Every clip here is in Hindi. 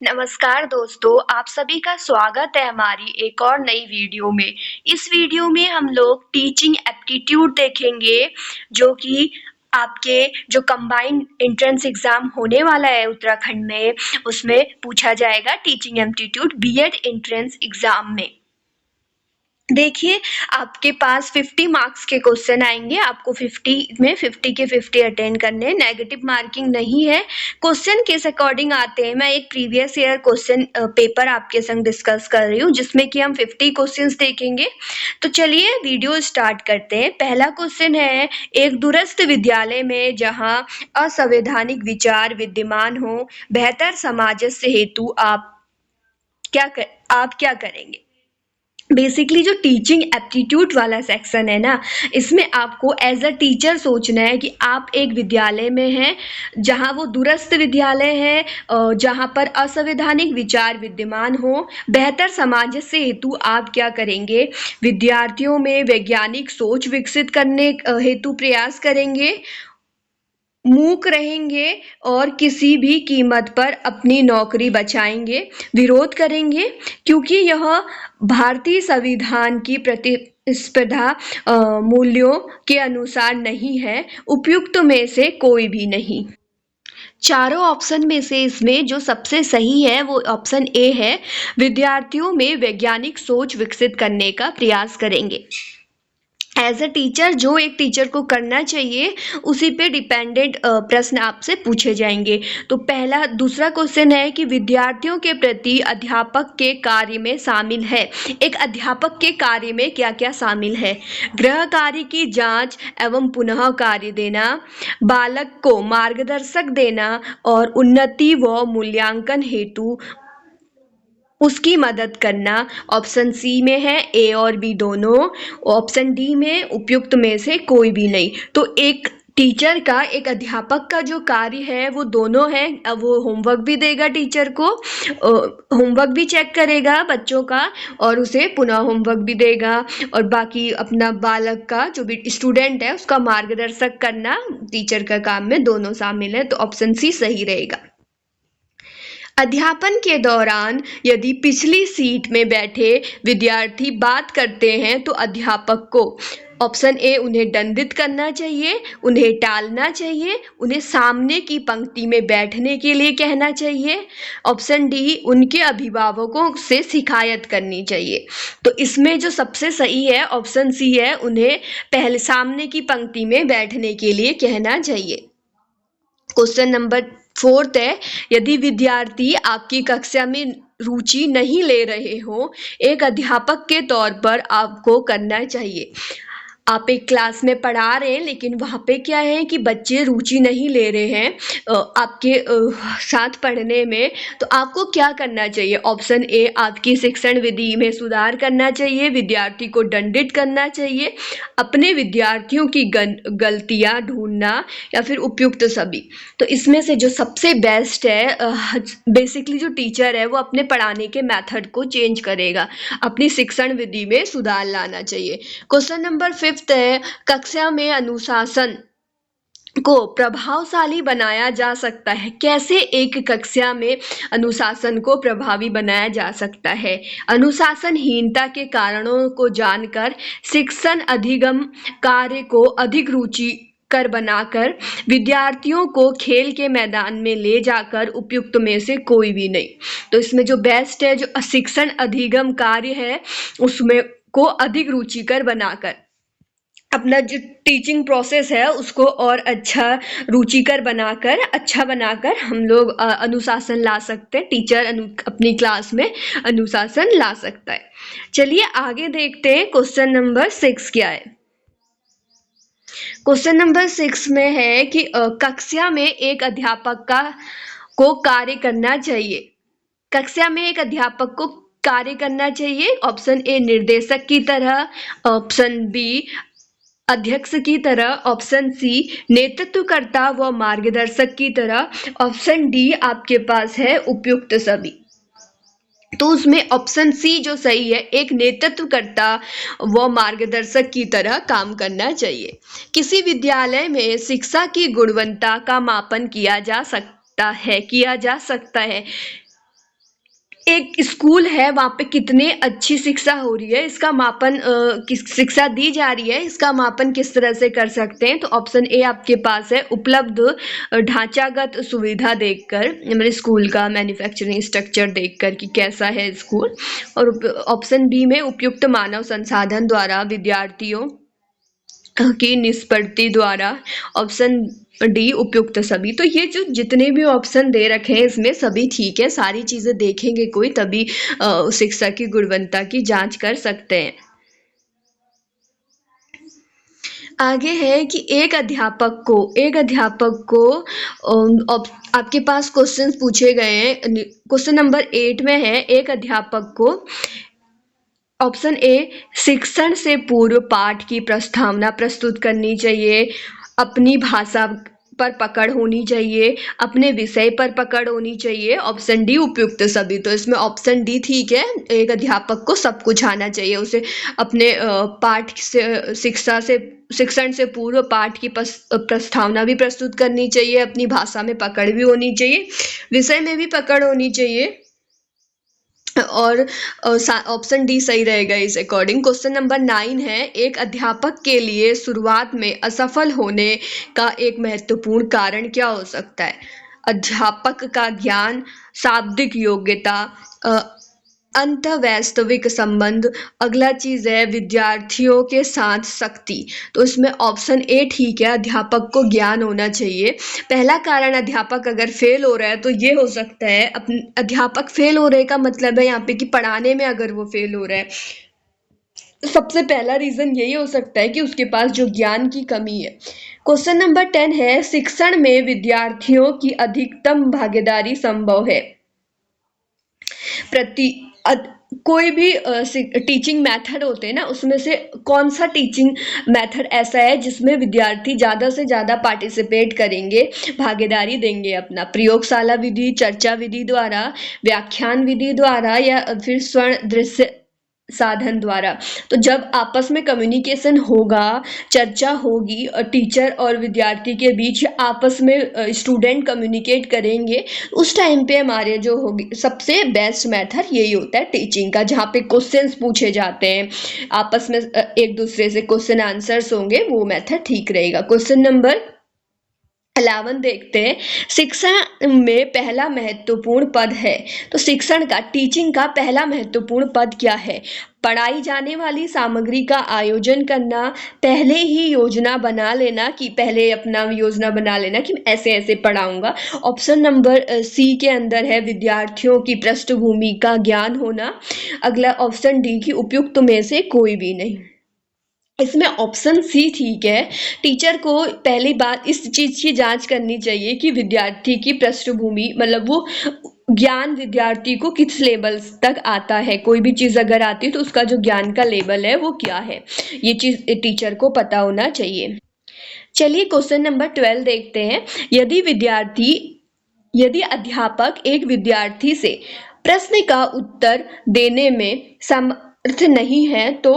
नमस्कार दोस्तों, आप सभी का स्वागत है हमारी एक और नई वीडियो में। इस वीडियो में हम लोग टीचिंग एप्टीट्यूड देखेंगे, जो कि आपके जो कंबाइंड एंट्रेंस एग्जाम होने वाला है उत्तराखंड में, उसमें पूछा जाएगा teaching aptitude BEd entrance exam में। देखिए, आपके पास 50 मार्क्स के क्वेश्चन आएंगे। आपको 50 में 50 के 50 अटेंड करने हैं। नेगेटिव मार्किंग नहीं है। क्वेश्चन किस अकॉर्डिंग आते हैं, मैं एक प्रीवियस ईयर क्वेश्चन पेपर आपके संग डिस्कस कर रही हूँ, जिसमें कि हम 50 क्वेश्चंस देखेंगे। तो चलिए वीडियो स्टार्ट करते हैं। पहला क्वेश्चन है, एक दूरस्थ विद्यालय में जहाँ असंवैधानिक विचार विद्यमान हो, बेहतर समाज हेतु आप क्या करेंगे। बेसिकली जो टीचिंग एप्टीट्यूड वाला सेक्शन है ना, इसमें आपको एज अ टीचर सोचना है कि आप एक विद्यालय में हैं जहां वो दूरस्थ विद्यालय है, जहां पर असंवैधानिक विचार विद्यमान हो, बेहतर समाज से हेतु आप क्या करेंगे। विद्यार्थियों में वैज्ञानिक सोच विकसित करने हेतु प्रयास करेंगे, मूक रहेंगे और किसी भी कीमत पर अपनी नौकरी बचाएंगे, विरोध करेंगे क्योंकि यह भारतीय संविधान की प्रतिस्पर्धा मूल्यों के अनुसार नहीं है। उपयुक्त में से कोई भी नहीं। चारों ऑप्शन में से इसमें जो सबसे सही है वो ऑप्शन ए है, विद्यार्थियों में वैज्ञानिक सोच विकसित करने का प्रयास करेंगे। एज अ टीचर जो एक टीचर को करना चाहिए, उसी पे डिपेंडेंट प्रश्न आपसे पूछे जाएंगे। तो दूसरा क्वेश्चन है कि विद्यार्थियों के प्रति अध्यापक के कार्य में शामिल है। एक अध्यापक के कार्य में क्या क्या शामिल है। गृह कार्य की जांच एवं पुनः कार्य देना, बालक को मार्गदर्शक देना और उन्नति व मूल्यांकन हेतु उसकी मदद करना। ऑप्शन सी में है ए और बी दोनों। ऑप्शन डी में उपयुक्त में से कोई भी नहीं। तो एक टीचर का, एक अध्यापक का जो कार्य है वो दोनों है। अब वो होमवर्क भी देगा टीचर को, होमवर्क भी चेक करेगा बच्चों का और उसे पुनः होमवर्क भी देगा, और बाकी अपना बालक का जो भी स्टूडेंट है उसका मार्गदर्शक करना टीचर का काम में दोनों शामिल है। तो ऑप्शन सी सही रहेगा। अध्यापन के दौरान यदि पिछली सीट में बैठे विद्यार्थी बात करते हैं तो अध्यापक को, ऑप्शन ए, उन्हें दंडित करना चाहिए, उन्हें टालना चाहिए, उन्हें सामने की पंक्ति में बैठने के लिए कहना चाहिए। ऑप्शन डी, उनके अभिभावकों से शिकायत करनी चाहिए। तो इसमें जो सबसे सही है ऑप्शन सी है, उन्हें पहले सामने की पंक्ति में बैठने के लिए कहना चाहिए। क्वेश्चन नंबर 4 है, यदि विद्यार्थी आपकी कक्षा में रुचि नहीं ले रहे हो, एक अध्यापक के तौर पर आपको करना चाहिए। आप एक क्लास में पढ़ा रहे हैं लेकिन वहाँ पे क्या है कि बच्चे रुचि नहीं ले रहे हैं आपके साथ पढ़ने में, तो आपको क्या करना चाहिए। ऑप्शन ए, आपकी शिक्षण विधि में सुधार करना चाहिए, विद्यार्थी को दंडित करना चाहिए, अपने विद्यार्थियों की गलतियाँ ढूंढना, या फिर उपयुक्त सभी। तो इसमें से जो सबसे बेस्ट है, बेसिकली जो टीचर है वो अपने पढ़ाने के मेथड को चेंज करेगा, अपनी शिक्षण विधि में सुधार लाना चाहिए। क्वेश्चन नंबर 5 है, कक्षा में अनुशासन को प्रभावशाली बनाया जा सकता है। कैसे एक कक्षा में अनुशासन को प्रभावी बनाया जा सकता है। अनुशासनहीनता के कारणों को जानकर शिक्षण अधिगम कार्य को अधिक रुचिकर बनाकर विद्यार्थियों को खेल के मैदान में ले जाकर, उपयुक्त में से कोई भी नहीं। तो इसमें जो बेस्ट है, जो शिक्षण अधिगम कार्य है उसमें को अधिक रुचिकर बनाकर, अपना जो टीचिंग प्रोसेस है उसको और अच्छा रुचिकर बनाकर, अच्छा बनाकर हम लोग अनुशासन ला सकते हैं। टीचर अपनी क्लास में अनुशासन ला सकता है। चलिए आगे देखते हैं क्वेश्चन नंबर 6 क्या है। क्वेश्चन नंबर 6 में है कि कक्षा में एक अध्यापक को कार्य करना चाहिए। कक्षा में एक अध्यापक को कार्य करना चाहिए। ऑप्शन ए, निर्देशक की तरह, ऑप्शन बी, अध्यक्ष की तरह, ऑप्शन सी, नेतृत्वकर्ता व मार्गदर्शक की तरह, ऑप्शन डी आपके पास है उपयुक्त सभी। तो उसमें ऑप्शन सी जो सही है, एक नेतृत्वकर्ता व मार्गदर्शक की तरह काम करना चाहिए। किसी विद्यालय में शिक्षा की गुणवत्ता का मापन किया जा सकता है एक स्कूल है, वहाँ पे कितने अच्छी शिक्षा हो रही है, इसका मापन किस शिक्षा दी जा रही है, इसका मापन किस तरह से कर सकते हैं? तो ऑप्शन ए आपके पास है उपलब्ध ढांचागत सुविधा देखकर, मतलब स्कूल का मैन्युफैक्चरिंग स्ट्रक्चर देखकर कि कैसा है स्कूल। और ऑप्शन बी में उपयुक्त मानव संसाधन द्वारा विद्यार्थियों की निष्पत्ति द्वारा। ऑप्शन डी उपयुक्त सभी। तो ये जो जितने भी ऑप्शन दे रखे हैं इसमें सभी ठीक है, सारी चीजें देखेंगे कोई तभी शिक्षा की गुणवत्ता की जांच कर सकते हैं। आगे है कि एक अध्यापक को आपके पास क्वेश्चन पूछे गए हैं। क्वेश्चन नंबर 8 में है, एक अध्यापक को ऑप्शन ए शिक्षण से पूर्व पाठ की प्रस्तावना प्रस्तुत करनी चाहिए, अपनी भाषा पर पकड़ होनी चाहिए, अपने विषय पर पकड़ होनी चाहिए। ऑप्शन डी उपयुक्त सभी। तो इसमें ऑप्शन डी ठीक है, एक अध्यापक को सब कुछ आना चाहिए, उसे अपने पाठ से शिक्षण से पूर्व पाठ की प्रस्तावना भी प्रस्तुत करनी चाहिए, अपनी भाषा में पकड़ भी होनी चाहिए, विषय में भी पकड़ होनी चाहिए। और ऑप्शन डी सही रहेगा इस अकॉर्डिंग। क्वेश्चन नंबर 9 है, एक अध्यापक के लिए शुरुआत में असफल होने का एक महत्वपूर्ण कारण क्या हो सकता है? अध्यापक का ज्ञान, शाब्दिक योग्यता, अंत वास्तविक संबंध। अगला चीज है विद्यार्थियों के साथ सख्ती। तो इसमें ऑप्शन ए ठीक है, अध्यापक को ज्ञान होना चाहिए। पहला कारण, अध्यापक अगर फेल हो रहा है तो ये हो सकता है, अध्यापक फेल हो रहे का मतलब है यहाँ पे कि पढ़ाने में अगर वो फेल हो रहा है, सबसे पहला रीजन यही हो सकता है कि उसके पास जो ज्ञान की कमी है। क्वेश्चन नंबर 10 है, शिक्षण में विद्यार्थियों की अधिकतम भागीदारी संभव है। कोई भी टीचिंग मेथड होते हैं ना, उसमें से कौन सा टीचिंग मेथड ऐसा है जिसमें विद्यार्थी ज़्यादा से ज़्यादा पार्टिसिपेट करेंगे, भागीदारी देंगे अपना? प्रयोगशाला विधि, चर्चा विधि द्वारा, व्याख्यान विधि द्वारा, या फिर स्वर्ण दृश्य साधन द्वारा? तो जब आपस में कम्युनिकेशन होगा, चर्चा होगी और टीचर और विद्यार्थी के बीच आपस में स्टूडेंट कम्युनिकेट करेंगे, उस टाइम पे हमारे जो होगी सबसे बेस्ट मेथड यही होता है टीचिंग का, जहाँ पे क्वेश्चंस पूछे जाते हैं, आपस में एक दूसरे से क्वेश्चन आंसर्स होंगे, वो मेथड ठीक रहेगा। क्वेश्चन नंबर 11 देखते हैं, शिक्षण में पहला महत्वपूर्ण पद है। तो शिक्षण का, टीचिंग का पहला महत्वपूर्ण पद क्या है? पढ़ाई जाने वाली सामग्री का आयोजन करना, पहले ही योजना बना लेना, कि पहले अपना योजना बना लेना कि ऐसे ऐसे पढ़ाऊंगा। ऑप्शन नंबर सी के अंदर है विद्यार्थियों की पृष्ठभूमि का ज्ञान होना। अगला ऑप्शन डी की उपयुक्त में से कोई भी नहीं। इसमें ऑप्शन सी ठीक है, टीचर को पहली बात इस चीज की जांच करनी चाहिए कि विद्यार्थी की पृष्ठभूमि, मतलब वो ज्ञान विद्यार्थी को किस लेवल तक आता है, कोई भी चीज अगर आती है तो उसका जो ज्ञान का लेवल है वो क्या है, ये चीज टीचर को पता होना चाहिए। चलिए क्वेश्चन नंबर 12 देखते हैं, यदि अध्यापक एक विद्यार्थी से प्रश्न का उत्तर देने में समर्थ नहीं है तो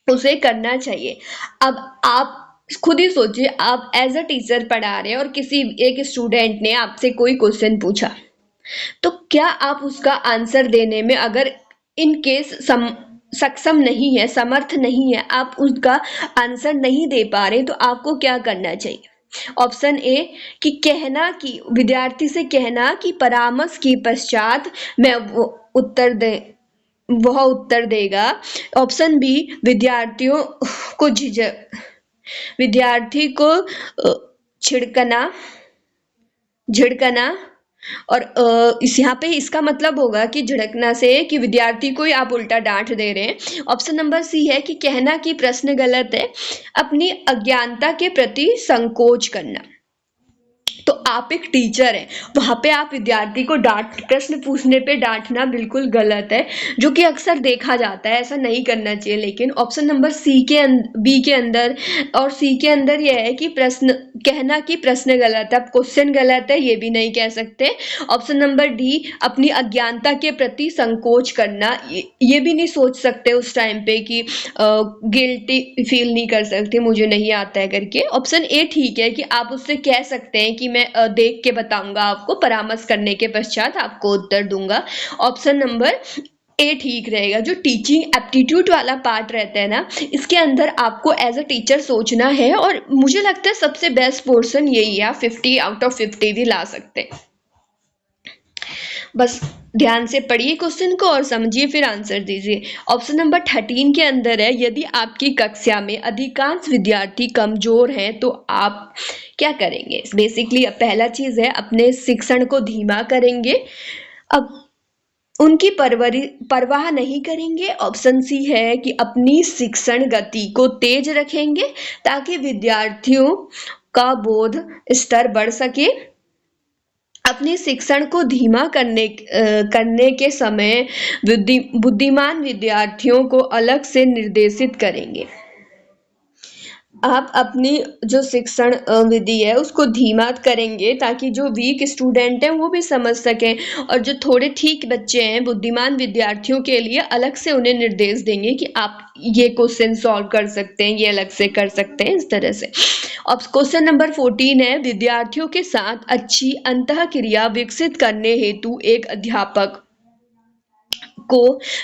उसे करना चाहिए। अब आप खुद ही सोचिए, आप एज अ टीचर पढ़ा रहे हैं और किसी एक स्टूडेंट ने आपसे कोई क्वेश्चन पूछा, तो क्या आप उसका आंसर देने में अगर इन केस सक्षम नहीं है, समर्थ नहीं है, आप उसका आंसर नहीं दे पा रहे, तो आपको क्या करना चाहिए? ऑप्शन ए कि कहना, कि विद्यार्थी से कहना कि परामर्श के पश्चात मैं वो उत्तर दे वह उत्तर देगा। ऑप्शन बी विद्यार्थियों को विद्यार्थी को झिड़कना, और इस यहाँ पे इसका मतलब होगा कि झिड़कना से कि विद्यार्थी को ही आप उल्टा डांट दे रहे हैं। ऑप्शन नंबर सी है कि कहना कि प्रश्न गलत है, अपनी अज्ञानता के प्रति संकोच करना। तो आप एक टीचर हैं, वहां पे आप विद्यार्थी को प्रश्न पूछने पे डांटना बिल्कुल गलत है, जो कि अक्सर देखा जाता है, ऐसा नहीं करना चाहिए। लेकिन ऑप्शन नंबर बी के अंदर और सी के अंदर यह है कि कहना कि प्रश्न गलत है, अब क्वेश्चन गलत है ये भी नहीं कह सकते। ऑप्शन नंबर डी अपनी अज्ञानता के प्रति संकोच करना, ये भी नहीं सोच सकते उस टाइम पे कि गिल्टी फील नहीं कर सकते, मुझे नहीं आता है करके। ऑप्शन ए ठीक है कि आप उससे कह सकते हैं कि मैं देख के बताऊंगा आपको, परामर्श करने के पश्चात आपको उत्तर दूंगा। ऑप्शन नंबर ए ठीक रहेगा। जो टीचिंग एप्टीट्यूड वाला पार्ट रहता है ना, इसके अंदर आपको एज अ टीचर सोचना है, और मुझे लगता है सबसे बेस्ट पोर्शन यही है। आप 50 आउट ऑफ 50 भी ला सकते हैं। बस ध्यान से पढ़िए क्वेश्चन को और समझिए, फिर आंसर दीजिए। ऑप्शन नंबर 13 के अंदर है, यदि आपकी कक्षा में अधिकांश विद्यार्थी कमजोर हैं तो आप क्या करेंगे। बेसिकली पहला चीज है, अपने शिक्षण को धीमा करेंगे, अब उनकी परवाह नहीं करेंगे। ऑप्शन सी है कि अपनी शिक्षण गति को तेज रखेंगे ताकि विद्यार्थियों का बोध स्तर बढ़ सके। अपने शिक्षण को धीमा करने के समय बुद्धिमान विद्यार्थियों को अलग से निर्देशित करेंगे। आप अपनी जो शिक्षण विधि है उसको धीमा करेंगे ताकि जो वीक स्टूडेंट हैं वो भी समझ सकें, और जो थोड़े ठीक बच्चे हैं, बुद्धिमान विद्यार्थियों के लिए अलग से उन्हें निर्देश देंगे कि आप ये क्वेश्चन सॉल्व कर सकते हैं, ये अलग से कर सकते हैं, इस तरह से। अब क्वेश्चन नंबर 14 है, विद्यार्थियों के साथ अच्छी अंतःक्रिया विकसित करने हेतु एक अध्यापक को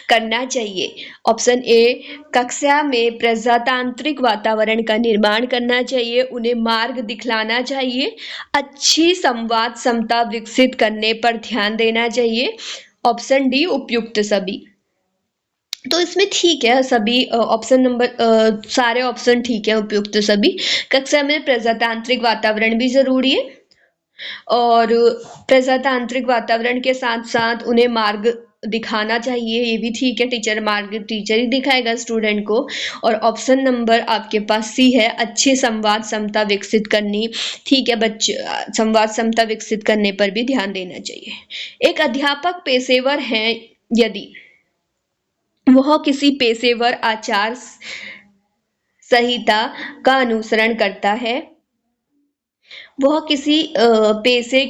करना चाहिए। ऑप्शन ए, कक्षा में प्रजातांत्रिक वातावरण का निर्माण करना चाहिए, उन्हें मार्ग दिखलाना चाहिए, अच्छी संवाद क्षमता विकसित करने पर ध्यान देना चाहिए। ऑप्शन डी, उपयुक्त सभी। तो इसमें ठीक है सभी ऑप्शन नंबर, सारे ऑप्शन ठीक है, उपयुक्त सभी। कक्षा में प्रजातांत्रिक वातावरण भी जरूरी है, और प्रजातांत्रिक वातावरण के साथ साथ उन्हें मार्ग दिखाना चाहिए, ये भी ठीक है। टीचर ही दिखाएगा स्टूडेंट को। और ऑप्शन नंबर आपके पास सी है, अच्छी संवाद क्षमता विकसित करनी। ठीक है बच्चे, संवाद क्षमता विकसित करने पर भी ध्यान देना चाहिए। एक अध्यापक पेशेवर है यदि वह किसी पेशेवर आचार संहिता का अनुसरण करता है, वह किसी पेशे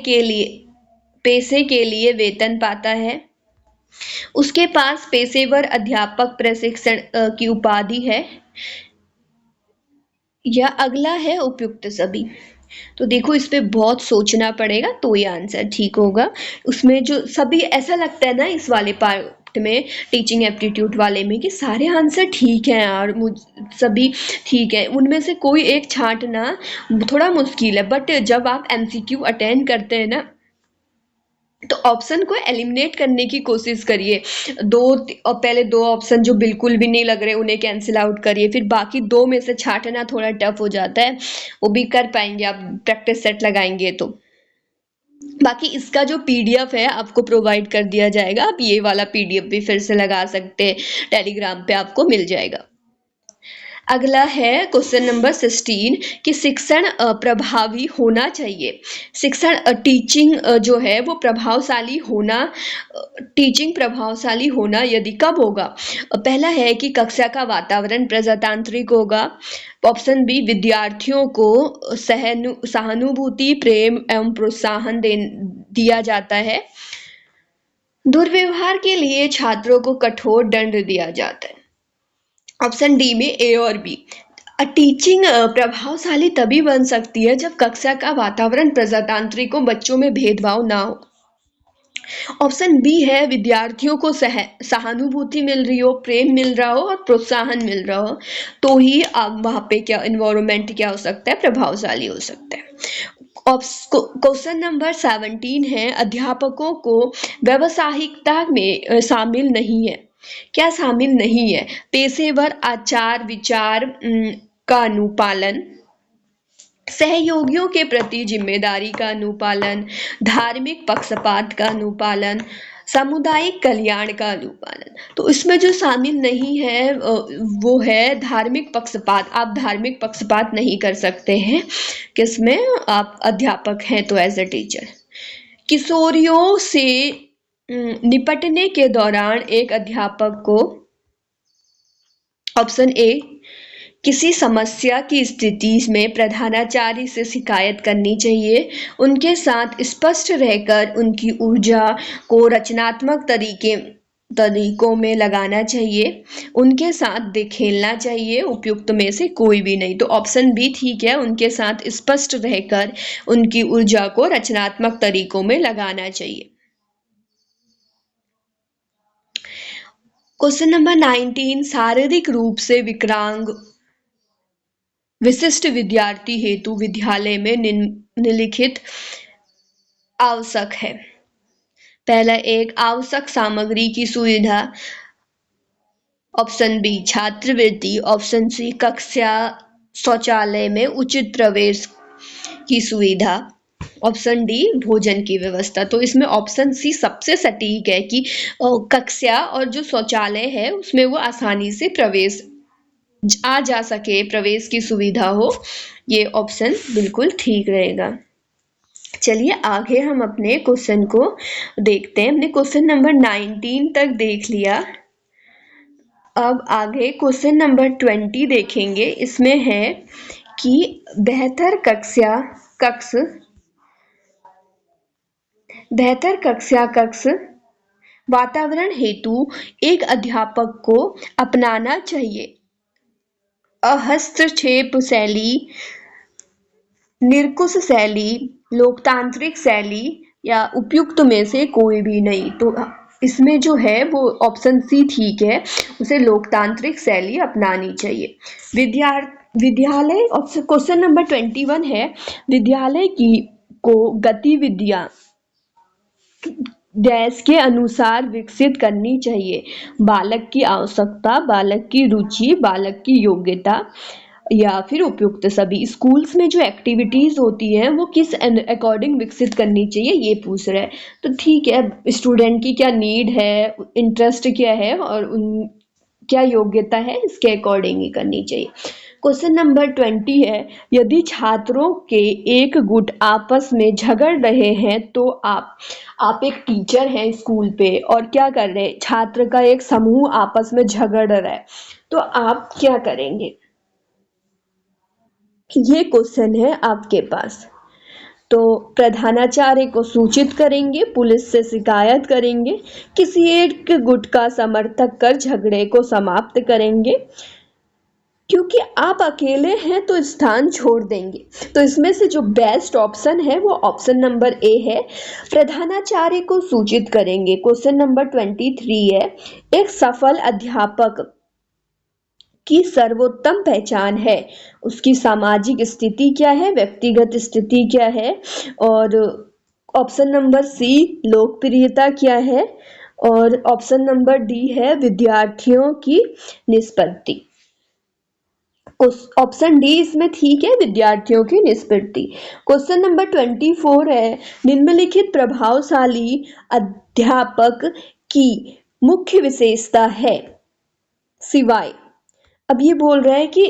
के लिए वेतन पाता है, उसके पास पेशेवर अध्यापक प्रशिक्षण की उपाधि है, या अगला है उपयुक्त सभी। तो देखो इस पे बहुत सोचना पड़ेगा तो ये आंसर ठीक होगा। उसमें जो सभी ऐसा लगता है ना इस वाले पार्ट में, टीचिंग एप्टीट्यूड वाले में, कि सारे आंसर ठीक हैं यार, सभी ठीक है, उनमें से कोई एक छांटना थोड़ा मुश्किल है। बट जब आप एमसीक्यू अटेंड करते हैं ना, तो ऑप्शन को एलिमिनेट करने की कोशिश करिए। पहले दो ऑप्शन जो बिल्कुल भी नहीं लग रहे उन्हें कैंसिल आउट करिए, फिर बाकी दो में से छांटना थोड़ा टफ हो जाता है, वो भी कर पाएंगे आप प्रैक्टिस सेट लगाएंगे तो। बाकी इसका जो पीडीएफ है आपको प्रोवाइड कर दिया जाएगा, आप ये वाला पीडीएफ भी फिर से लगा सकते हैं, टेलीग्राम पे आपको मिल जाएगा। अगला है क्वेश्चन नंबर 16 कि शिक्षण प्रभावी होना चाहिए। शिक्षण टीचिंग जो है वो प्रभावशाली होना यदि कब होगा। पहला है कि कक्षा का वातावरण प्रजातांत्रिक होगा। ऑप्शन बी, विद्यार्थियों को सहानुभूति, प्रेम एवं प्रोत्साहन दिया जाता है। दुर्व्यवहार के लिए छात्रों को कठोर दंड दिया जाता है। ऑप्शन डी में ए और बी। टीचिंग प्रभावशाली तभी बन सकती है जब कक्षा का वातावरण प्रजातांत्रिक हो, बच्चों में भेदभाव ना हो। ऑप्शन बी है, विद्यार्थियों को सहानुभूति मिल रही हो, प्रेम मिल रहा हो और प्रोत्साहन मिल रहा हो, तो ही आप वहां पे क्या इन्वायरमेंट क्या हो सकता है, प्रभावशाली हो सकता है। क्वेश्चन नंबर 17 है, अध्यापकों को व्यावसायिकता में शामिल नहीं है। क्या शामिल नहीं है? पेशेवर आचार विचार का अनुपालन, सहयोगियों के प्रति जिम्मेदारी का अनुपालन, धार्मिक पक्षपात का अनुपालन, सामुदायिक कल्याण का अनुपालन। तो इसमें जो शामिल नहीं है वो है धार्मिक पक्षपात। आप धार्मिक पक्षपात नहीं कर सकते हैं किसमें, आप अध्यापक हैं तो एज अ टीचर। किशोरियों से निपटने के दौरान एक अध्यापक को, ऑप्शन ए, किसी समस्या की स्थिति में प्रधानाचार्य से शिकायत करनी चाहिए, उनके साथ स्पष्ट रहकर उनकी ऊर्जा को रचनात्मक तरीके तरीकों में लगाना चाहिए, उनके साथ खेलना चाहिए, उपयुक्त में से कोई भी नहीं। तो ऑप्शन बी ठीक है, उनके साथ स्पष्ट रहकर उनकी ऊर्जा को रचनात्मक तरीकों में लगाना चाहिए। क्वेश्चन नंबर 19, शारीरिक रूप से विकलांग विशिष्ट विद्यार्थी हेतु विद्यालय में निम्नलिखित आवश्यक है। पहला, एक आवश्यक सामग्री की सुविधा। ऑप्शन बी छात्रवृत्ति। ऑप्शन सी कक्षा शौचालय में उचित प्रवेश की सुविधा। ऑप्शन डी भोजन की व्यवस्था। तो इसमें ऑप्शन सी सबसे सटीक है कि कक्षा और जो शौचालय है उसमें वो आसानी से प्रवेश आ जा सके, प्रवेश की सुविधा हो। ये ऑप्शन बिल्कुल ठीक रहेगा। चलिए आगे हम अपने क्वेश्चन को देखते हैं। हमने क्वेश्चन नंबर 19 तक देख लिया। अब आगे क्वेश्चन नंबर 20 देखेंगे। इसमें है कि बेहतर कक्ष वातावरण हेतु एक अध्यापक को अपनाना चाहिए हस्तक्षेप शैली, निरंकुश शैली, लोकतांत्रिक शैली या उपयुक्त में से कोई भी नहीं। तो इसमें जो है वो ऑप्शन सी ठीक है, उसे लोकतांत्रिक शैली अपनानी चाहिए। विद्यालय क्वेश्चन नंबर 21 है, विद्यालय को गतिविधियां डैश के अनुसार विकसित करनी चाहिए। बालक की आवश्यकता, बालक की रुचि, बालक की योग्यता या फिर उपयुक्त सभी। स्कूल्स में जो एक्टिविटीज होती हैं वो किस अकॉर्डिंग विकसित करनी चाहिए ये पूछ रहे हैं। तो ठीक है, स्टूडेंट की क्या नीड है, इंटरेस्ट क्या है और क्या योग्यता है, इसके अकॉर्डिंग ही करनी चाहिए। क्वेश्चन नंबर 20 है, यदि छात्रों के एक गुट आपस में झगड़ रहे हैं तो आप एक टीचर हैं स्कूल पे और क्या कर रहे हैं, छात्र का एक समूह आपस में झगड़ रहा है, तो आप क्या करेंगे? ये क्वेश्चन है आपके पास। तो प्रधानाचार्य को सूचित करेंगे, पुलिस से शिकायत करेंगे, किसी एक गुट का समर्थक कर झगड़े को समाप्त करेंगे, क्योंकि आप अकेले हैं तो स्थान छोड़ देंगे। तो इसमें से जो बेस्ट ऑप्शन है वो ऑप्शन नंबर ए है, प्रधानाचार्य को सूचित करेंगे। क्वेश्चन नंबर 23 है, एक सफल अध्यापक की सर्वोत्तम पहचान है, उसकी सामाजिक स्थिति क्या है, व्यक्तिगत स्थिति क्या है, और ऑप्शन नंबर सी लोकप्रियता क्या है, और ऑप्शन नंबर डी है विद्यार्थियों की निष्पत्ति। ऑप्शन डी इसमें ठीक है, विद्यार्थियों की निष्पत्ति। क्वेश्चन नंबर 24 है, निम्नलिखित प्रभावशाली अध्यापक की मुख्य विशेषता है सिवाय। अब ये बोल रहा है कि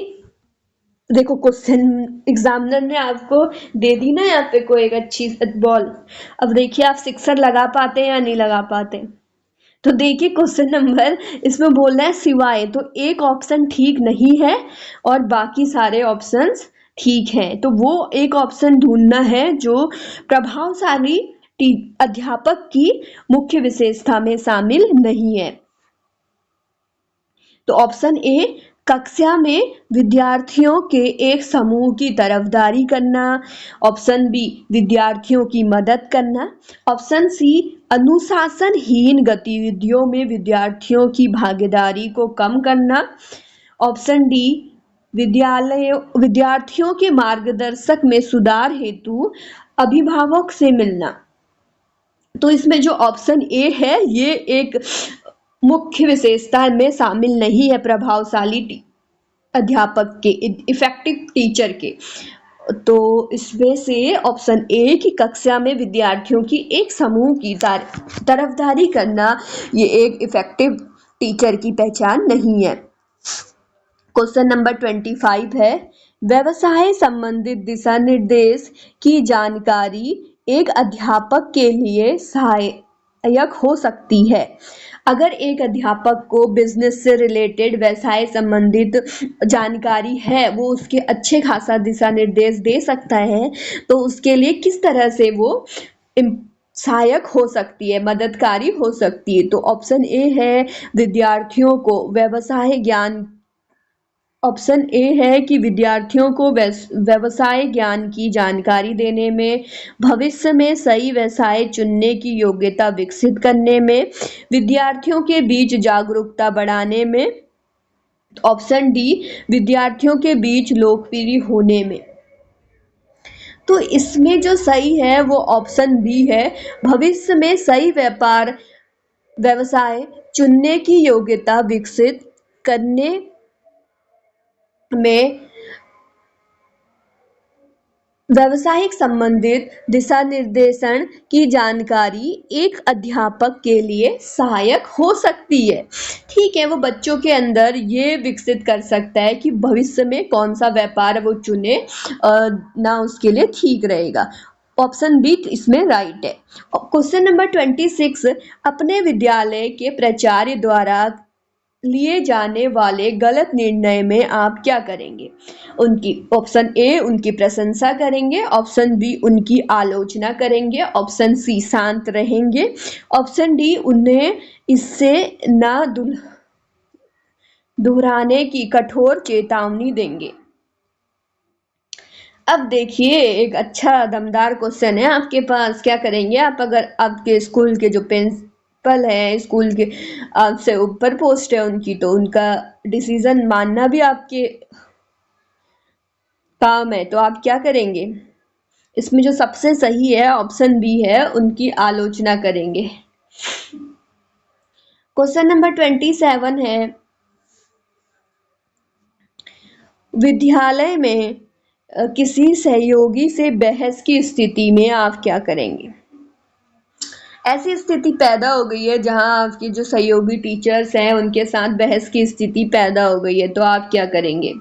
देखो क्वेश्चन एग्जामिनर ने आपको दे दी ना यहाँ पे कोई एक अच्छी बॉल, अब देखिए आप सिक्सर लगा पाते हैं या नहीं लगा पाते। तो देखिए क्वेश्चन नंबर इसमें बोल रहा है सिवाय, तो एक ऑप्शन ठीक नहीं है और बाकी सारे ऑप्शंस ठीक हैं। तो वो एक ऑप्शन ढूंढना है जो प्रभावशाली अध्यापक की मुख्य विशेषता में शामिल नहीं है। तो ऑप्शन ए कक्षा में विद्यार्थियों के एक समूह की तरफदारी करना, ऑप्शन बी विद्यार्थियों की मदद करना, ऑप्शन सी अनुशासनहीन गतिविधियों में विद्यार्थियों की भागीदारी को कम करना, ऑप्शन डी विद्यार्थियों के मार्गदर्शक में सुधार हेतु अभिभावक से मिलना। तो इसमें जो ऑप्शन ए है ये एक मुख्य विशेषता में शामिल नहीं है प्रभावशाली अध्यापक के, इफेक्टिव टीचर के। तो इसमें से ऑप्शन ए की कक्षा में विद्यार्थियों की एक समूह की तरफदारी करना ये एक इफेक्टिव टीचर की पहचान नहीं है। क्वेश्चन नंबर 25 है, व्यवसाय संबंधित दिशा निर्देश की जानकारी एक अध्यापक के लिए सहायक हो सकती है। अगर एक अध्यापक को बिजनेस से रिलेटेड व्यवसाय संबंधित जानकारी है, वो उसके अच्छे खासा दिशा निर्देश दे सकता है, तो उसके लिए किस तरह से वो सहायक हो सकती है, मददगारी हो सकती है। तो ऑप्शन ए है विद्यार्थियों को व्यवसाय ज्ञान ऑप्शन ए है कि विद्यार्थियों को व्यवसाय ज्ञान की जानकारी देने में, भविष्य में सही व्यवसाय चुनने की योग्यता विकसित करने में, विद्यार्थियों के बीच जागरूकता बढ़ाने में, ऑप्शन डी विद्यार्थियों के बीच लोकप्रिय होने में। तो इसमें जो सही है वो ऑप्शन बी है, भविष्य में सही व्यवसाय चुनने की योग्यता विकसित करने में, व्यावसायिक संबंधित दिशा निर्देशन की जानकारी एक अध्यापक के लिए सहायक हो सकती है। ठीक है, वो बच्चों के अंदर ये विकसित कर सकता है कि भविष्य में कौन सा व्यापार वो चुने ना उसके लिए ठीक रहेगा। ऑप्शन बी इसमें राइट है। क्वेश्चन नंबर 26, अपने विद्यालय के प्राचार्य द्वारा लिए जाने वाले गलत निर्णय में आप क्या करेंगे? उनकी ऑप्शन ए उनकी प्रशंसा करेंगे, ऑप्शन बी उनकी आलोचना करेंगे, ऑप्शन सी शांत रहेंगे, ऑप्शन डी उन्हें इससे ना दोहराने की कठोर चेतावनी देंगे। अब देखिए एक अच्छा दमदार क्वेश्चन है आपके पास, क्या करेंगे आप अगर आपके स्कूल के जो प्रिंसिपल है, स्कूल के आपसे ऊपर पोस्ट है उनकी, तो उनका डिसीजन मानना भी आपके काम है, तो आप क्या करेंगे? इसमें जो सबसे सही है ऑप्शन बी है, उनकी आलोचना करेंगे। क्वेश्चन नंबर 27 है, विद्यालय में किसी सहयोगी से बहस की स्थिति में आप क्या करेंगे? ऐसी स्थिति पैदा हो गई है जहां आपकी जो सहयोगी टीचर्स हैं उनके साथ बहस की स्थिति पैदा हो गई है, तो आप क्या करेंगे?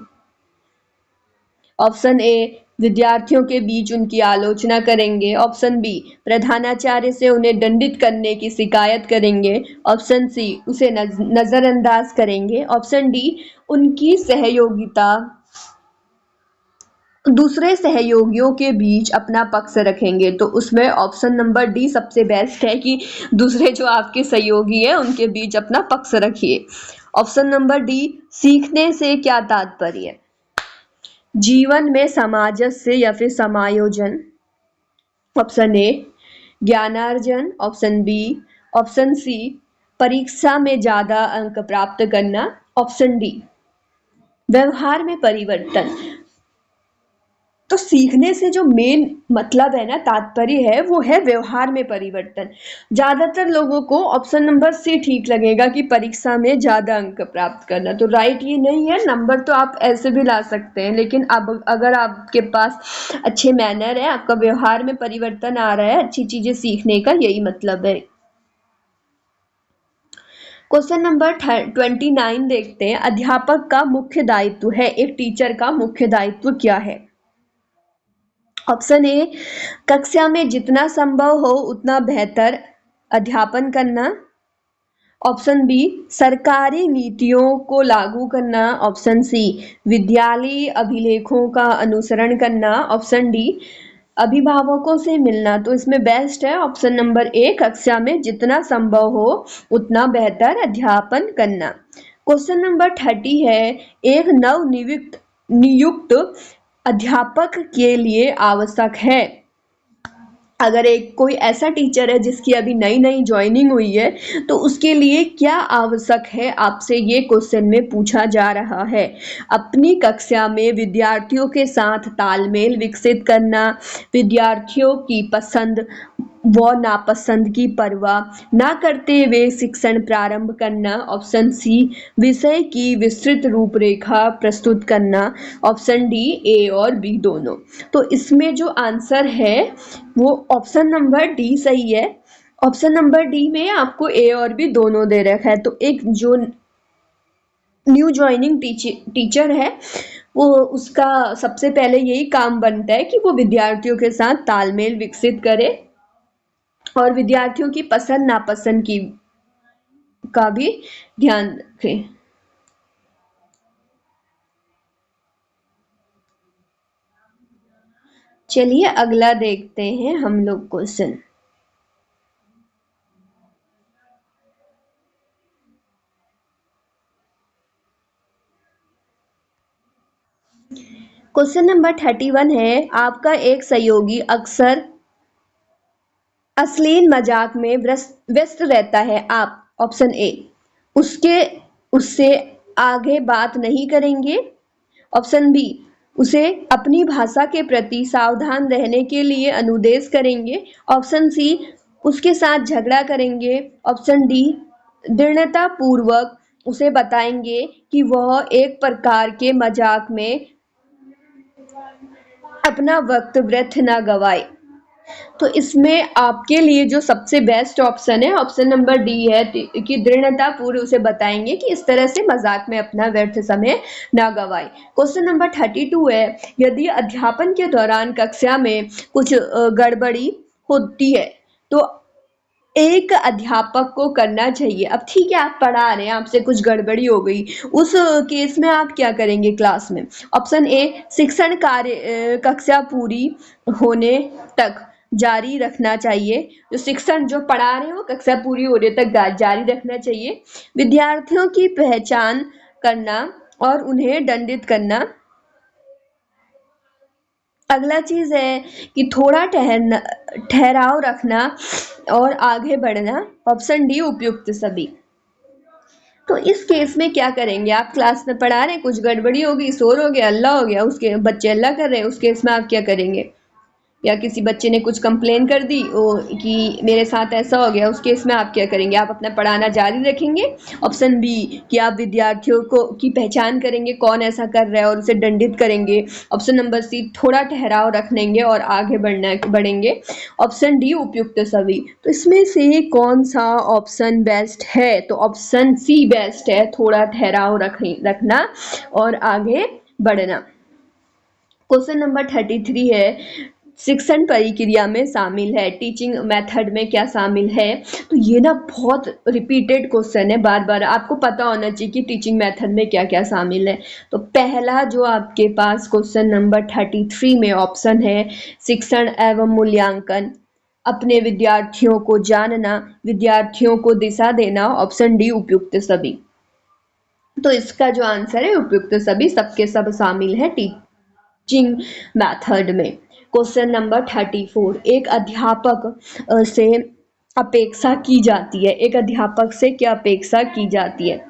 ऑप्शन ए विद्यार्थियों के बीच उनकी आलोचना करेंगे, ऑप्शन बी प्रधानाचार्य से उन्हें दंडित करने की शिकायत करेंगे, ऑप्शन सी उसे नजरअंदाज करेंगे, ऑप्शन डी उनकी सहयोगिता दूसरे सहयोगियों के बीच अपना पक्ष रखेंगे। तो उसमें ऑप्शन नंबर डी सबसे बेस्ट है कि दूसरे जो आपके सहयोगी है उनके बीच अपना पक्ष रखिए। ऑप्शन नंबर डी सीखने से क्या तात्पर्य? जीवन में सामंजस्य या फिर समायोजन, ऑप्शन ए ज्ञानार्जन, ऑप्शन बी, ऑप्शन सी परीक्षा में ज्यादा अंक प्राप्त करना, ऑप्शन डी व्यवहार में परिवर्तन। तो सीखने से जो मेन मतलब है ना, तात्पर्य है, वो है व्यवहार में परिवर्तन। ज्यादातर लोगों को ऑप्शन नंबर सी ठीक लगेगा कि परीक्षा में ज्यादा अंक प्राप्त करना, तो राइट ये नहीं है। नंबर तो आप ऐसे भी ला सकते हैं, लेकिन अब अगर आपके पास अच्छे मैनर है, आपका व्यवहार में परिवर्तन आ रहा है, अच्छी चीजें सीखने का यही मतलब है। क्वेश्चन नंबर 29 देखते हैं, अध्यापक का मुख्य दायित्व है, एक टीचर का मुख्य दायित्व क्या है? ऑप्शन ए कक्षा में जितना संभव हो उतना बेहतर अध्यापन करना, ऑप्शन बी सरकारी नीतियों को लागू करना, ऑप्शन सी विद्यालय अभिलेखों का अनुसरण करना, ऑप्शन डी अभिभावकों से मिलना। तो इसमें बेस्ट है ऑप्शन नंबर ए, कक्षा में जितना संभव हो उतना बेहतर अध्यापन करना। क्वेश्चन नंबर 30 है, एक नव नियुक्त अध्यापक के लिए आवश्यक है, अगर एक कोई ऐसा टीचर है जिसकी अभी नई नई ज्वाइनिंग हुई है, तो उसके लिए क्या आवश्यक है, आपसे ये क्वेश्चन में पूछा जा रहा है। अपनी कक्षा में विद्यार्थियों के साथ तालमेल विकसित करना, विद्यार्थियों की पसंद व नापसंद की परवाह न करते हुए शिक्षण प्रारंभ करना, ऑप्शन सी विषय की विस्तृत रूपरेखा प्रस्तुत करना, ऑप्शन डी ए और बी दोनों। तो इसमें जो आंसर है वो ऑप्शन नंबर डी सही है। ऑप्शन नंबर डी में आपको ए और बी दोनों दे रखा है। तो एक जो न्यू ज्वाइनिंग टीचर है, वो उसका सबसे पहले यही काम बनता है कि वो विद्यार्थियों के साथ तालमेल विकसित करे और विद्यार्थियों की पसंद नापसंद की का भी ध्यान रखें। चलिए अगला देखते हैं हम लोग क्वेश्चन। क्वेश्चन नंबर 31 है, आपका एक सहयोगी अक्सर अश्लील मजाक में व्यस्त रहता है। आप ऑप्शन ए उससे आगे बात नहीं करेंगे। ऑप्शन बी उसे अपनी भाषा के प्रति सावधान रहने के लिए अनुदेश करेंगे। ऑप्शन सी उसके साथ झगड़ा करेंगे। ऑप्शन डी दृढ़ता पूर्वक उसे बताएंगे कि वह एक प्रकार के मजाक में अपना वक्त व्यर्थ ना गवाए। तो इसमें आपके लिए जो सबसे बेस्ट ऑप्शन है ऑप्शन नंबर डी है कि दृढ़ता पूर्व उसे बताएंगे कि इस तरह से मजाक में अपना व्यर्थ समय ना गवाए। क्वेश्चन नंबर 32 है, यदि अध्यापन के दौरान कक्षा में कुछ गड़बड़ी होती है तो एक अध्यापक को करना चाहिए। अब ठीक है, आप पढ़ा रहे हैं, आपसे कुछ गड़बड़ी हो गई, उस केस में आप क्या करेंगे क्लास में। ऑप्शन ए शिक्षण कार्य कक्षा पूरी होने तक जारी रखना चाहिए। जो शिक्षण जो पढ़ा रहे हैं वो कक्षा पूरी होने तक जारी रखना चाहिए। विद्यार्थियों की पहचान करना और उन्हें दंडित करना। अगला चीज है कि थोड़ा ठहराव रखना और आगे बढ़ना। ऑप्शन डी उपयुक्त सभी। तो इस केस में क्या करेंगे, आप क्लास में पढ़ा रहे हैं, कुछ गड़बड़ी होगी, शोर हो गया, हल्ला हो गया, उसके बच्चे हल्ला कर रहे हैं, उस केस में आप क्या करेंगे। या किसी बच्चे ने कुछ कंप्लेन कर दी कि मेरे साथ ऐसा हो गया, उस केस में आप क्या करेंगे, आप अपना पढ़ाना जारी रखेंगे। ऑप्शन बी कि आप विद्यार्थियों को की पहचान करेंगे कौन ऐसा कर रहा है और उसे दंडित करेंगे। ऑप्शन नंबर सी थोड़ा ठहराव रखेंगे और आगे बढ़ेंगे। ऑप्शन डी उपयुक्त सभी। तो इसमें से कौन सा ऑप्शन बेस्ट है, तो ऑप्शन सी बेस्ट है, थोड़ा ठहराव रखना और आगे बढ़ना। क्वेश्चन नंबर 33 है, शिक्षण प्रक्रिया में शामिल है, टीचिंग मेथड में क्या शामिल है। तो ये ना बहुत रिपीटेड क्वेश्चन है, बार बार आपको पता होना चाहिए कि टीचिंग मेथड में क्या क्या शामिल है। तो पहला जो आपके पास क्वेश्चन नंबर 33 में ऑप्शन है शिक्षण एवं मूल्यांकन, अपने विद्यार्थियों को जानना, विद्यार्थियों को दिशा देना। ऑप्शन डी उपयुक्त सभी। तो इसका जो आंसर है उपयुक्त सभी, सबके सब शामिल है टीचिंग मेथड में। क्वेश्चन नंबर 34, एक अध्यापक से अपेक्षा की जाती है, एक अध्यापक से क्या अपेक्षा की जाती है।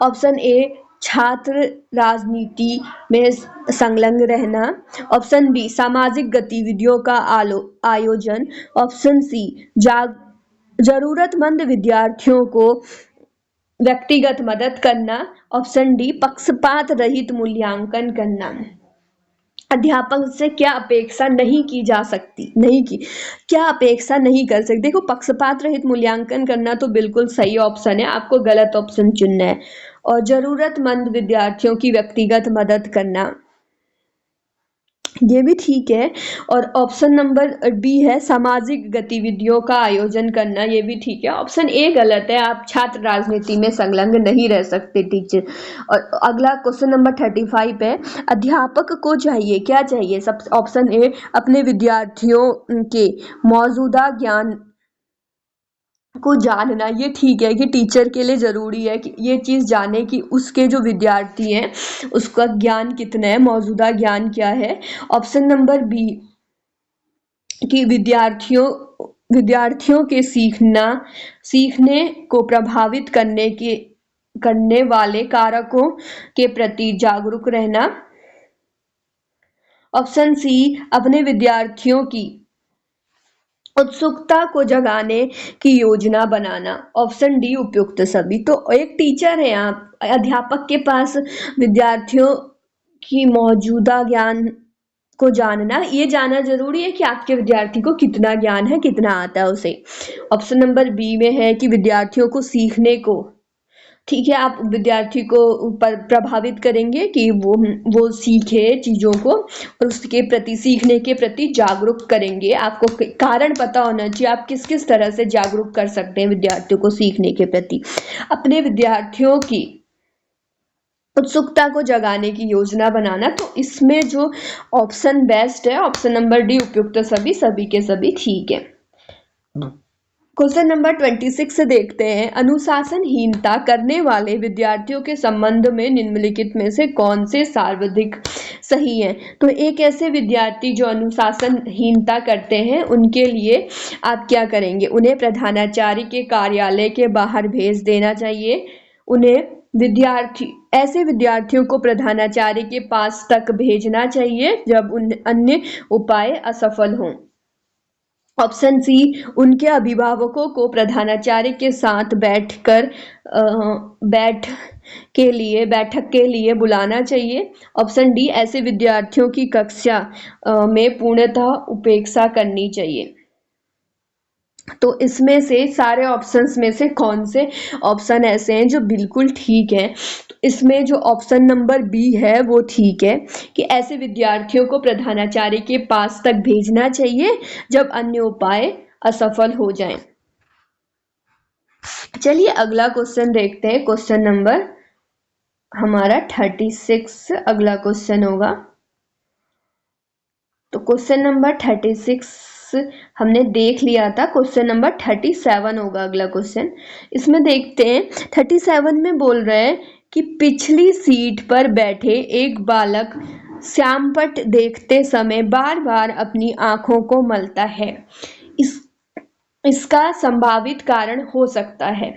ऑप्शन ए छात्र राजनीति में संलग्न रहना। ऑप्शन बी सामाजिक गतिविधियों का आयोजन। ऑप्शन सी जरूरतमंद विद्यार्थियों को व्यक्तिगत मदद करना। ऑप्शन डी पक्षपात रहित मूल्यांकन करना। अध्यापक से क्या अपेक्षा नहीं की जा सकती, क्या अपेक्षा नहीं कर सकते। देखो पक्षपात रहित मूल्यांकन करना तो बिल्कुल सही ऑप्शन है, आपको गलत ऑप्शन चुनना है। और जरूरतमंद विद्यार्थियों की व्यक्तिगत मदद करना, ये भी ठीक है। और ऑप्शन नंबर बी है सामाजिक गतिविधियों का आयोजन करना, ये भी ठीक है। ऑप्शन ए गलत है, आप छात्र राजनीति में संलग्न नहीं रह सकते टीचर। और अगला क्वेश्चन नंबर 35 है, अध्यापक को चाहिए क्या चाहिए। सब ऑप्शन ए अपने विद्यार्थियों के मौजूदा ज्ञान को जानना, ये ठीक है कि टीचर के लिए जरूरी है कि ये चीज जाने कि उसके जो विद्यार्थी हैं उसका ज्ञान कितना है, मौजूदा ज्ञान क्या है। ऑप्शन नंबर बी कि विद्यार्थियों के सीखने को प्रभावित करने वाले कारकों के प्रति जागरूक रहना। ऑप्शन सी अपने विद्यार्थियों की उत्सुकता को जगाने की योजना बनाना। ऑप्शन डी उपयुक्त सभी। तो एक टीचर है, आप अध्यापक के पास विद्यार्थियों की मौजूदा ज्ञान को जानना, ये जानना जरूरी है कि आपके विद्यार्थी को कितना ज्ञान है, कितना आता है उसे। ऑप्शन नंबर बी में है कि विद्यार्थियों को सीखने को, ठीक है, आप विद्यार्थी को प्रभावित करेंगे कि वो सीखे चीजों को और उसके प्रति सीखने के प्रति जागरूक करेंगे। आपको कारण पता होना चाहिए, आप किस किस तरह से जागरूक कर सकते हैं विद्यार्थियों को सीखने के प्रति। अपने विद्यार्थियों की उत्सुकता को जगाने की योजना बनाना। तो इसमें जो ऑप्शन बेस्ट है ऑप्शन नंबर डी उपयुक्त सभी, सभी के सभी ठीक है। क्वेश्चन नंबर 26 से देखते हैं, अनुशासनहीनता करने वाले विद्यार्थियों के संबंध में निम्नलिखित में से कौन से सर्वाधिक सही है। तो एक ऐसे विद्यार्थी जो अनुशासनहीनता करते हैं उनके लिए आप क्या करेंगे, उन्हें प्रधानाचार्य के कार्यालय के बाहर भेज देना चाहिए। उन्हें ऐसे विद्यार्थियों को प्रधानाचार्य के पास तक भेजना चाहिए जब अन्य उपाय असफल हों। ऑप्शन सी, उनके अभिभावकों को प्रधानाचार्य के साथ बैठक के लिए बुलाना चाहिए। ऑप्शन डी, ऐसे विद्यार्थियों की कक्षा में पूर्णतः उपेक्षा करनी चाहिए। तो इसमें से सारे ऑप्शंस में से कौन से ऑप्शन ऐसे हैं जो बिल्कुल ठीक है। तो इसमें जो ऑप्शन नंबर बी है वो ठीक है कि ऐसे विद्यार्थियों को प्रधानाचार्य के पास तक भेजना चाहिए जब अन्य उपाय असफल हो जाएं। चलिए अगला क्वेश्चन देखते हैं। क्वेश्चन नंबर हमारा 36 अगला क्वेश्चन होगा। तो क्वेश्चन नंबर 36 हमने देख लिया था। क्वेश्चन नंबर 37 होगा अगला क्वेश्चन। इसमें देखते हैं 37 में बोल रहे हैं कि पिछली सीट पर बैठे एक बालक श्यामपट्ट देखते समय बार बार अपनी आंखों को मलता है। इसका संभावित कारण हो सकता है।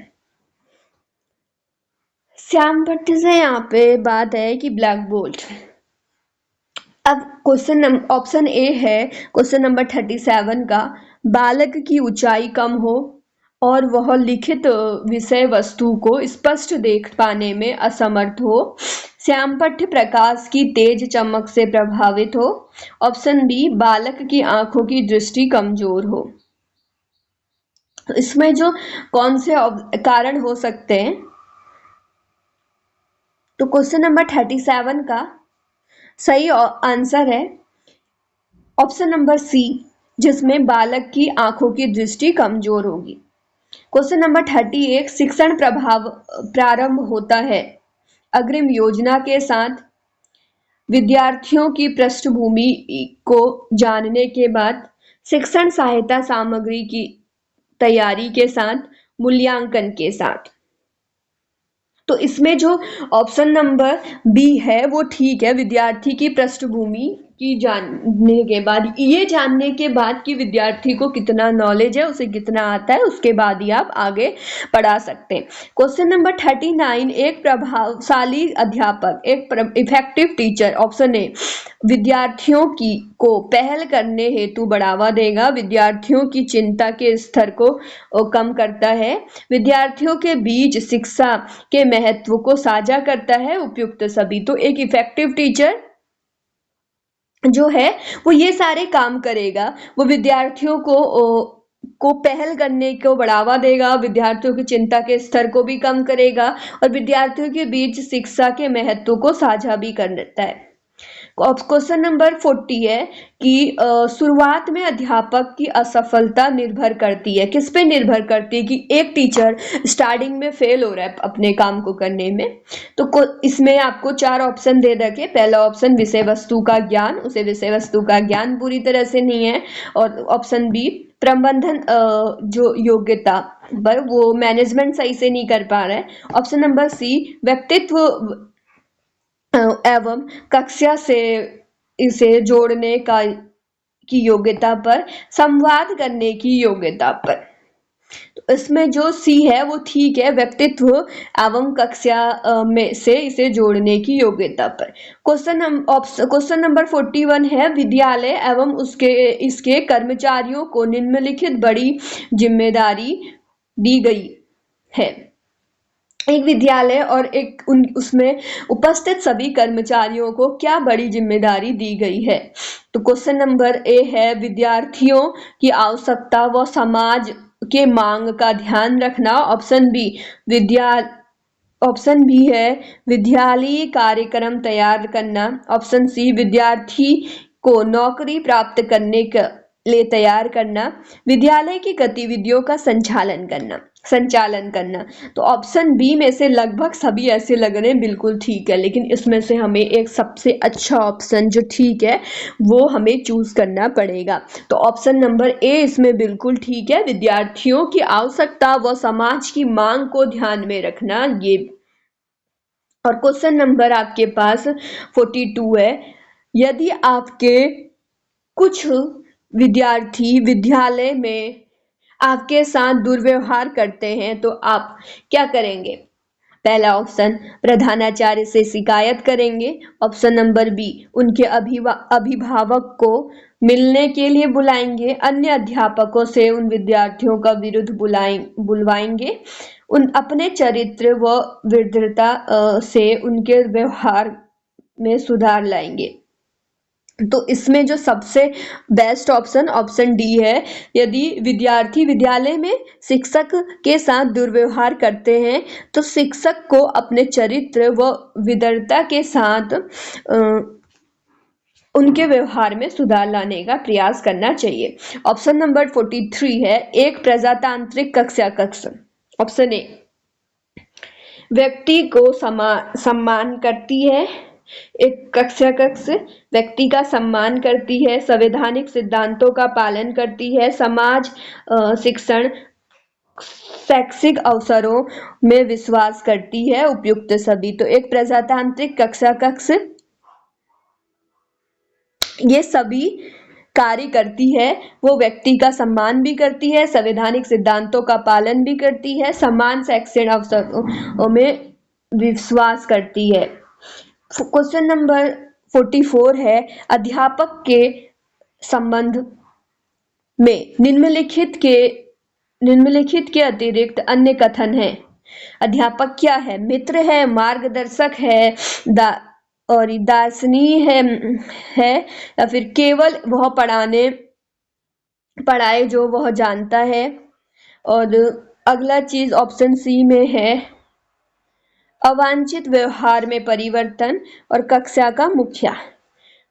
श्यामपट्ट से यहाँ पे बात है कि ब्लैक बोर्ड। अब ऑप्शन ए है क्वेश्चन नंबर 37 का, बालक की ऊंचाई कम हो और वह लिखित विषय वस्तु को स्पष्ट देख पाने में असमर्थ हो, श्यामपट्ट प्रकाश की तेज चमक से प्रभावित हो। ऑप्शन बी, बालक की आंखों की दृष्टि कमजोर हो। तो इसमें जो कौन से कारण हो सकते हैं, तो क्वेश्चन नंबर 37 का सही आंसर है ऑप्शन नंबर सी, जिसमें बालक की आंखों की दृष्टि कमजोर होगी। क्वेश्चन नंबर 38, शिक्षण प्रारंभ होता है अग्रिम योजना के साथ, विद्यार्थियों की पृष्ठभूमि को जानने के बाद, शिक्षण सहायता सामग्री की तैयारी के साथ, मूल्यांकन के साथ। तो इसमें जो ऑप्शन नंबर बी है वो ठीक है, विद्यार्थी की पृष्ठभूमि की जानने के बाद, ये जानने के बाद कि विद्यार्थी को कितना नॉलेज है, उसे कितना आता है, उसके बाद ही आप आगे पढ़ा सकते हैं। क्वेश्चन नंबर 39, एक प्रभावशाली अध्यापक, एक इफेक्टिव टीचर। ऑप्शन ए, विद्यार्थियों को पहल करने हेतु बढ़ावा देगा, विद्यार्थियों की चिंता के स्तर को कम करता है, विद्यार्थियों के बीच शिक्षा के महत्व को साझा करता है, उपयुक्त सभी। तो एक इफेक्टिव टीचर जो है वो ये सारे काम करेगा, वो विद्यार्थियों को पहल करने को बढ़ावा देगा, विद्यार्थियों की चिंता के स्तर को भी कम करेगा और विद्यार्थियों के बीच शिक्षा के महत्व को साझा भी करता है। क्वेश्चन नंबर 40 है कि शुरुआत में अध्यापक की असफलता निर्भर करती है, किस पे निर्भर करती है कि एक टीचर स्टार्टिंग में फेल हो रहा है अपने काम को करने में। तो इसमें आपको 4 ऑप्शन दे रखे। पहला ऑप्शन विषय वस्तु का ज्ञान, उसे विषय वस्तु का ज्ञान पूरी तरह से नहीं है। और ऑप्शन बी, प्रबंधन जो योग्यता पर वो मैनेजमेंट सही से नहीं कर पा रहा है। ऑप्शन नंबर सी, व्यक्तित्व एवं कक्षा से इसे जोड़ने की योग्यता पर, संवाद करने की योग्यता पर। तो इसमें जो सी है वो ठीक है, व्यक्तित्व एवं कक्षा में से इसे जोड़ने की योग्यता पर। क्वेश्चन नंबर 41 है, विद्यालय एवं इसके कर्मचारियों को निम्नलिखित बड़ी जिम्मेदारी दी गई है। एक विद्यालय और उसमें उपस्थित सभी कर्मचारियों को क्या बड़ी जिम्मेदारी दी गई है। तो क्वेश्चन नंबर ए है, विद्यार्थियों की आवश्यकता व समाज के मांग का ध्यान रखना। ऑप्शन बी है, विद्यालयी कार्यक्रम तैयार करना। ऑप्शन सी, विद्यार्थी को नौकरी प्राप्त करने लिए तैयार करना, विद्यालय की गतिविधियों का संचालन करना। तो ऑप्शन बी में से लगभग सभी ऐसे लग रहे हैं बिल्कुल ठीक है, लेकिन इसमें से हमें एक सबसे अच्छा ऑप्शन जो ठीक है वो हमें चूज करना पड़ेगा। तो ऑप्शन नंबर ए इसमें बिल्कुल ठीक है, विद्यार्थियों की आवश्यकता व समाज की मांग को ध्यान में रखना। ये और क्वेश्चन नंबर आपके पास 42 है, यदि आपके कुछ विद्यार्थी विद्यालय में आपके साथ दुर्व्यवहार करते हैं तो आप क्या करेंगे? पहला ऑप्शन, प्रधानाचार्य से शिकायत करेंगे। ऑप्शन नंबर बी, उनके अभिभावक को मिलने के लिए बुलाएंगे। अन्य अध्यापकों से उन विद्यार्थियों का विरुद्ध बुलवाएंगे। उन अपने चरित्र व विद्रता से उनके व्यवहार में सुधार लाएंगे। तो इसमें जो सबसे बेस्ट ऑप्शन ऑप्शन डी है, यदि विद्यार्थी विद्यालय में शिक्षक के साथ दुर्व्यवहार करते हैं तो शिक्षक को अपने चरित्र व विद्रता के साथ उनके व्यवहार में सुधार लाने का प्रयास करना चाहिए। ऑप्शन नंबर 43 है, एक प्रजातांत्रिक कक्षा कक्ष। ऑप्शन ए, व्यक्ति को सम्मान करती है। एक कक्षा कक्ष व्यक्ति का सम्मान करती है, संवैधानिक सिद्धांतों का पालन करती है, समाज शिक्षण शैक्षिक अवसरों में विश्वास करती है, उपयुक्त सभी। तो एक प्रजातांत्रिक कक्षा कक्ष ये सभी कार्य करती है, वो व्यक्ति का सम्मान भी करती है, संवैधानिक सिद्धांतों का पालन भी करती है, समान शैक्षणिक अवसरों में विश्वास करती है। क्वेश्चन नंबर 44 है, अध्यापक के संबंध में निम्नलिखित के अतिरिक्त अन्य कथन है। अध्यापक क्या है? मित्र है, मार्गदर्शक है, और दार्शनिक है या फिर केवल वह पढ़ाए जो वह जानता है। और अगला चीज ऑप्शन सी में है, अवांछित व्यवहार में परिवर्तन और कक्षा का मुखिया।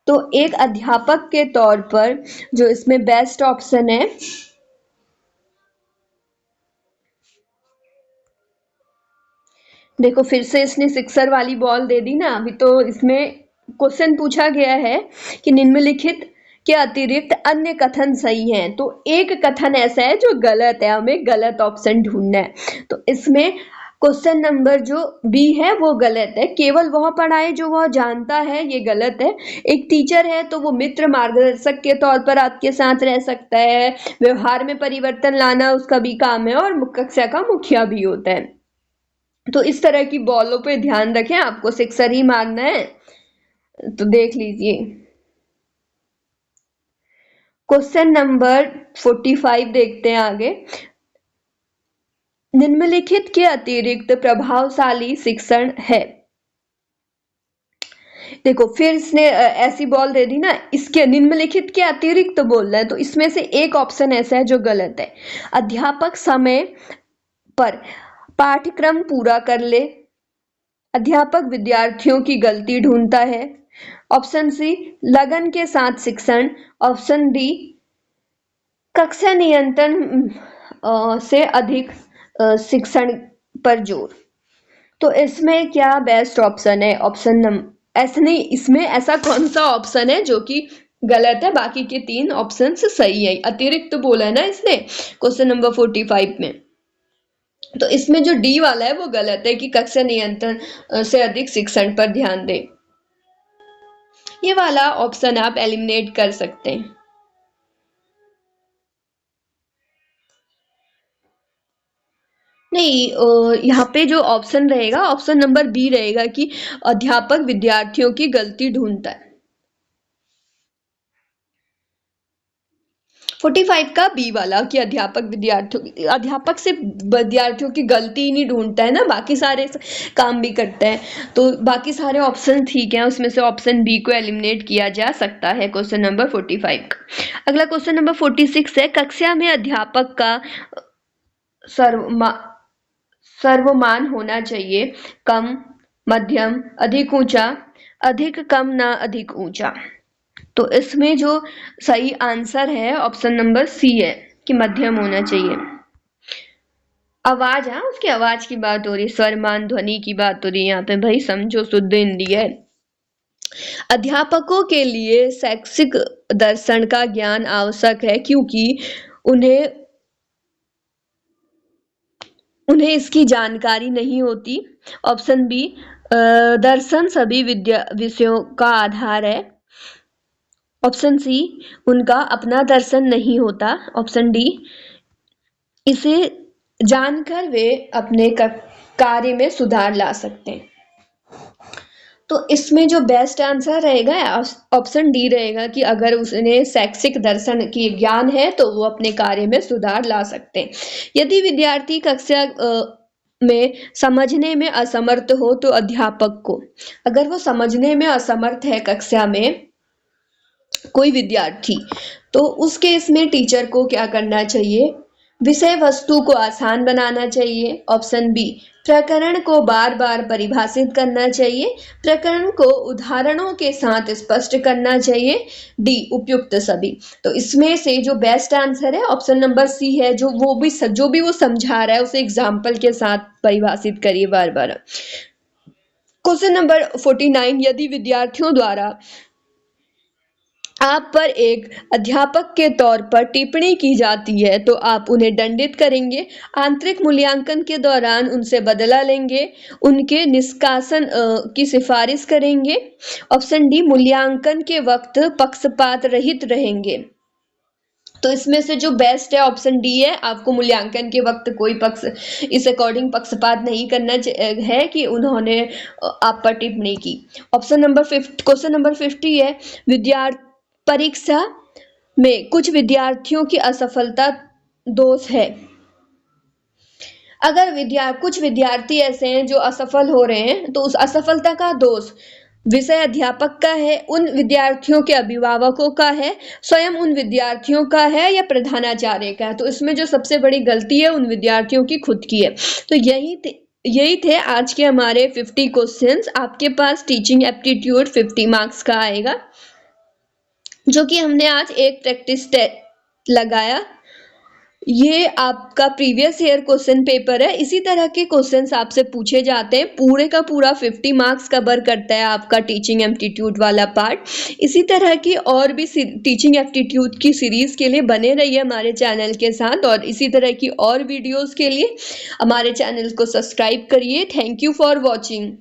तो एक अध्यापक के तौर पर जो इसमें बेस्ट ऑप्शन है, देखो फिर से इसने सिक्सर वाली बॉल दे दी ना। अभी तो इसमें क्वेश्चन पूछा गया है कि निम्नलिखित के अतिरिक्त अन्य कथन सही हैं, तो एक कथन ऐसा है जो गलत है, हमें गलत ऑप्शन ढूंढना है। तो इसमें क्वेश्चन नंबर जो बी है वो गलत है, केवल वह पढ़ाए जो वह जानता है, ये गलत है। एक टीचर है तो वो मित्र मार्गदर्शक के तौर पर आपके साथ रह सकता है, व्यवहार में परिवर्तन लाना उसका भी काम है, और कक्षा का मुखिया भी होता है। तो इस तरह की बॉलों पे ध्यान रखें, आपको सिक्सर ही मारना है। तो देख लीजिए क्वेश्चन नंबर 45 देखते हैं आगे। निम्नलिखित के अतिरिक्त प्रभावशाली शिक्षण है। देखो फिर इसने ऐसी बॉल दे दी ना, इसके निम्नलिखित के अतिरिक्त बोल रहा है, तो इसमें से एक ऑप्शन ऐसा है जो गलत है। अध्यापक समय पर पाठ्यक्रम पूरा कर ले, अध्यापक विद्यार्थियों की गलती ढूंढता है। ऑप्शन सी, लगन के साथ शिक्षण। ऑप्शन डी, कक्षा नियंत्रण से अधिक शिक्षण पर जोर। तो इसमें क्या बेस्ट ऑप्शन है? ऑप्शन नंबर ऐसा नहीं, इसमें ऐसा कौन सा ऑप्शन है जो कि गलत है? बाकी के तीन ऑप्शन सही है। अतिरिक्त तो बोला है ना इसने क्वेश्चन नंबर 45 में, तो इसमें जो डी वाला है वो गलत है कि कक्षा नियंत्रण से अधिक शिक्षण पर ध्यान दें। ये वाला ऑप्शन आप एलिमिनेट कर सकते हैं। नहीं, यहाँ पे जो ऑप्शन रहेगा ऑप्शन नंबर बी रहेगा कि अध्यापक विद्यार्थियों की गलती ढूंढता है। 45 का बी वाला कि अध्यापक से विद्यार्थियों की गलती ही नहीं ढूंढता है ना, बाकी सारे काम भी करता है। तो बाकी सारे ऑप्शन ठीक हैं, उसमें से ऑप्शन बी को एलिमिनेट किया जा सकता है क्वेश्चन नंबर 45 का। अगला क्वेश्चन नंबर 46 है, कक्षा में अध्यापक का सर्वमान होना चाहिए, कम, मध्यम, अधिक ऊंचा, अधिक कम ना अधिक ऊंचा। तो इसमें जो सही आंसर है ऑप्शन नंबर सी है कि मध्यम होना चाहिए। आवाज, हाँ उसकी आवाज की बात हो रही है, स्वरमान ध्वनि की बात हो रही है यहाँ पे, भाई समझो शुद्ध हिंदी है। अध्यापकों के लिए शैक्षिक दर्शन का ज्ञान आवश्यक है क्योंकि उन्हें उन्हें इसकी जानकारी नहीं होती। ऑप्शन बी, दर्शन सभी विषयों का आधार है। ऑप्शन सी, उनका अपना दर्शन नहीं होता। ऑप्शन डी, इसे जानकर वे अपने कार्य में सुधार ला सकते हैं। तो इसमें जो बेस्ट आंसर रहेगा ऑप्शन डी रहेगा कि अगर उसने शैक्षिक दर्शन की ज्ञान है तो वो अपने कार्य में सुधार ला सकते हैं। यदि विद्यार्थी कक्षा में समझने में असमर्थ हो तो अध्यापक को, अगर वो समझने में असमर्थ है कक्षा में कोई विद्यार्थी, तो उस केस में टीचर को क्या करना चाहिए, विषय वस्तु को आसान बनाना चाहिए। ऑप्शन बी, प्रकरण को बार बार परिभाषित करना चाहिए। प्रकरण को उदाहरणों के साथ स्पष्ट करना चाहिए। डी, उपयुक्त सभी। तो इसमें से जो बेस्ट आंसर है ऑप्शन नंबर सी है, जो भी वो समझा रहा है उसे एग्जाम्पल के साथ परिभाषित करिए बार बार। क्वेश्चन नंबर 49, यदि विद्यार्थियों द्वारा आप पर एक अध्यापक के तौर पर टिप्पणी की जाती है तो आप उन्हें दंडित करेंगे, आंतरिक मूल्यांकन के दौरान उनसे बदला लेंगे, उनके निष्कासन की सिफारिश करेंगे। ऑप्शन डी, मूल्यांकन के वक्त पक्षपात रहित रहेंगे। तो इसमें से जो बेस्ट है ऑप्शन डी है, आपको मूल्यांकन के वक्त कोई पक्ष इस अकॉर्डिंग पक्षपात नहीं करना है कि उन्होंने आप पर टिप्पणी की। क्वेश्चन नंबर 50 है, परीक्षा में कुछ विद्यार्थियों की असफलता दोष है। अगर कुछ विद्यार्थी ऐसे हैं जो असफल हो रहे हैं तो उस असफलता का दोष विषय अध्यापक का है, उन विद्यार्थियों के अभिभावकों का है, स्वयं उन विद्यार्थियों का है या प्रधानाचार्य का है। तो इसमें जो सबसे बड़ी गलती है उन विद्यार्थियों की खुद की है। तो यही थे आज के हमारे 50 क्वेश्चंस। आपके पास टीचिंग एप्टीट्यूड 50 मार्क्स का आएगा, जो कि हमने आज एक प्रैक्टिस लगाया। ये आपका प्रीवियस ईयर क्वेश्चन पेपर है। इसी तरह के क्वेश्चंस आपसे पूछे जाते हैं। पूरे का पूरा 50 मार्क्स कवर करता है आपका टीचिंग एप्टीट्यूड वाला पार्ट। इसी तरह की और भी टीचिंग एप्टीट्यूड की सीरीज के लिए बने रहिए हमारे चैनल के साथ, और इसी तरह की और वीडियोस के लिए हमारे चैनल को सब्सक्राइब करिए। Thank you for watching.